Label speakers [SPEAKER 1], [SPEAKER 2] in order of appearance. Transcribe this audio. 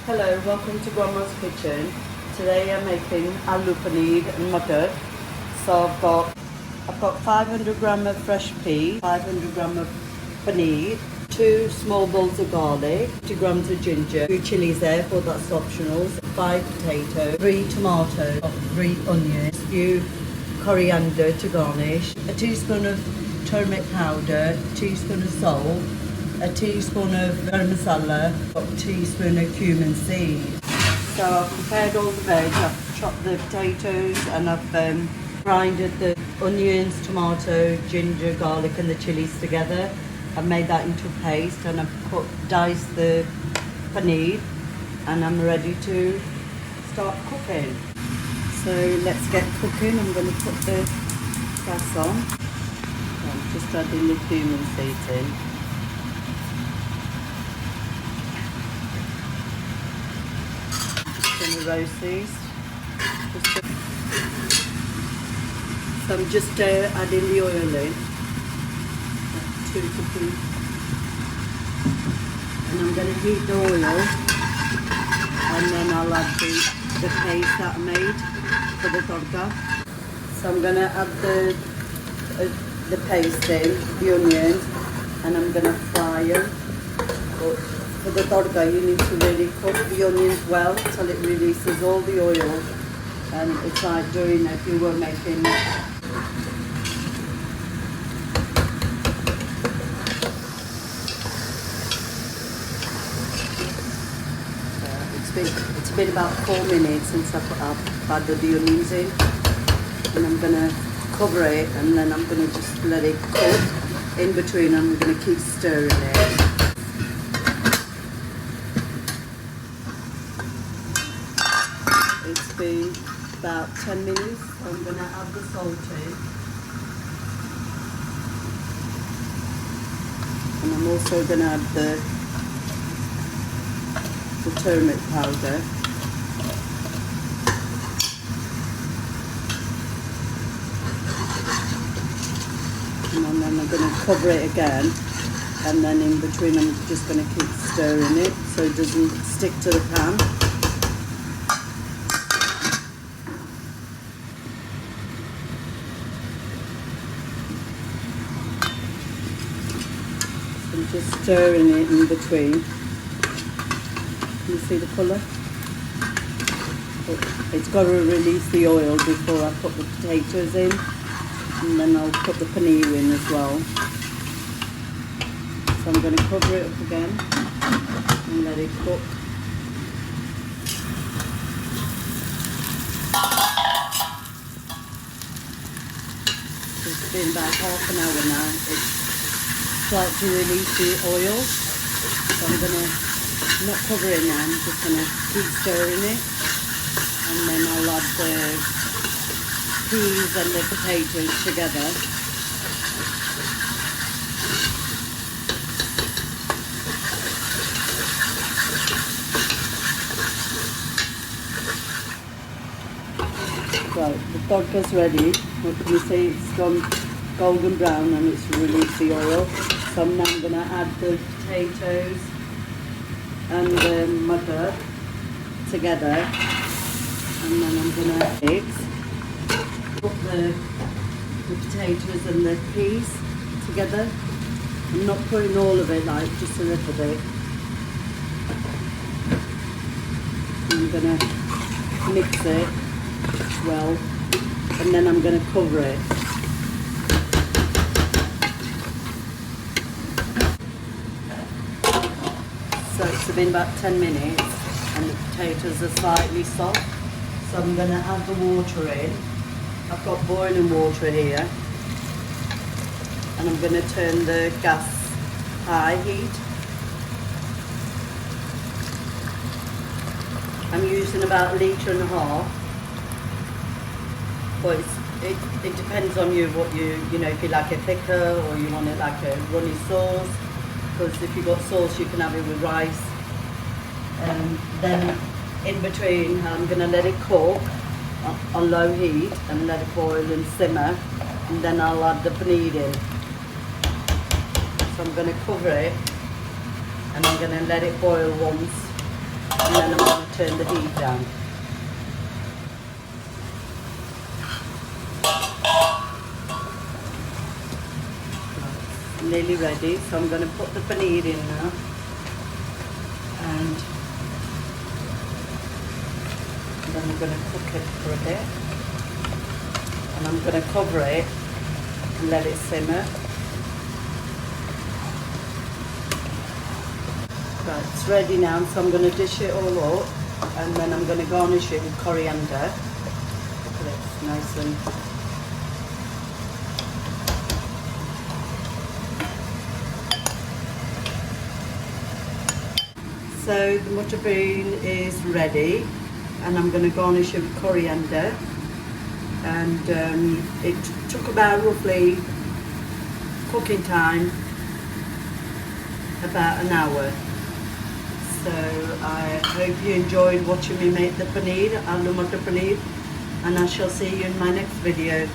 [SPEAKER 1] Hello, welcome to Grandma's Kitchen. Today I'm making aloo paneer and matar. So I've got 500 gram of fresh pea, 500 gram of paneer, 2 small bowls of garlic, 50 grams of ginger, 2 chilies there, but that's optional, 5 potatoes, 3 tomatoes, 3 onions, a few coriander to garnish, a teaspoon of turmeric powder, a teaspoon of salt, a teaspoon of garam masala, a teaspoon of cumin seed. So I've prepared all the veg, I've chopped the potatoes and I've grinded the onions, tomato, ginger, garlic and the chilies together. I've made that into a paste and I've diced the paneer and I'm ready to start cooking. So let's get cooking. I'm going to put the gas on. I'm just adding the cumin seeds in. Going to roast these. So I'm just adding the oil in, 2 tablespoons, and I'm going to heat the oil, and then I'll add the paste that I made for the tadka. So I'm going to add the paste in, the onions, and I'm going to fry them. For the tadka, you need to really cook the onions well till it releases all the oil, and it's like doing if you were making it's been about 4 minutes since I've added the onions in, and I'm going to cover it and then I'm going to just let it cook. In between I'm going to keep stirring it. It's been about 10 minutes. I'm going to add the salt in. And I'm also going to add the turmeric powder. And then I'm going to cover it again. And then in between I'm just going to keep stirring it so it doesn't stick to the pan. I'm just stirring it in between. Can you see the colour? It's got to release the oil before I put the potatoes in, and then I'll put the paneer in as well. So I'm going to cover it up again and let it cook. It's been about half an hour now. It's starting to release the oil, so I'm going to not cover it now, I'm just going to keep stirring it, and then I'll add the peas and the potatoes together. Right, the tadka's ready. What can you see? It's gone golden brown and it's released the oil. So now I'm going to add the potatoes and the matar together, and then I'm going to put the potatoes and the peas together. I'm not putting all of it, like just a little bit. I'm going to mix it well, and then I'm going to cover it. So it's been about 10 minutes and the potatoes are slightly soft. So I'm going to add the water in. I've got boiling water here. And I'm going to turn the gas high heat. I'm using about 1.5 litres. But it depends on you what you know, if you like it thicker or you want it like a runny sauce. Because if you've got sauce you can have it with rice. And then in between I'm going to let it cook on low heat and let it boil and simmer, and then I'll add the paneer in. So I'm going to cover it and I'm going to let it boil once, and then I'm turn the heat down. It's nearly ready, so I'm going to put the paneer in now. And then I'm going to cook it for a bit. And I'm going to cover it and let it simmer. Right, it's ready now, so I'm going to dish it all up, and then I'm going to garnish it with coriander. So it's nice and so the mutton bean is ready, and I'm going to garnish it with coriander. And it took about roughly cooking time about an hour. So I hope you enjoyed watching me make the paneer, aloo matar paneer, and I shall see you in my next video.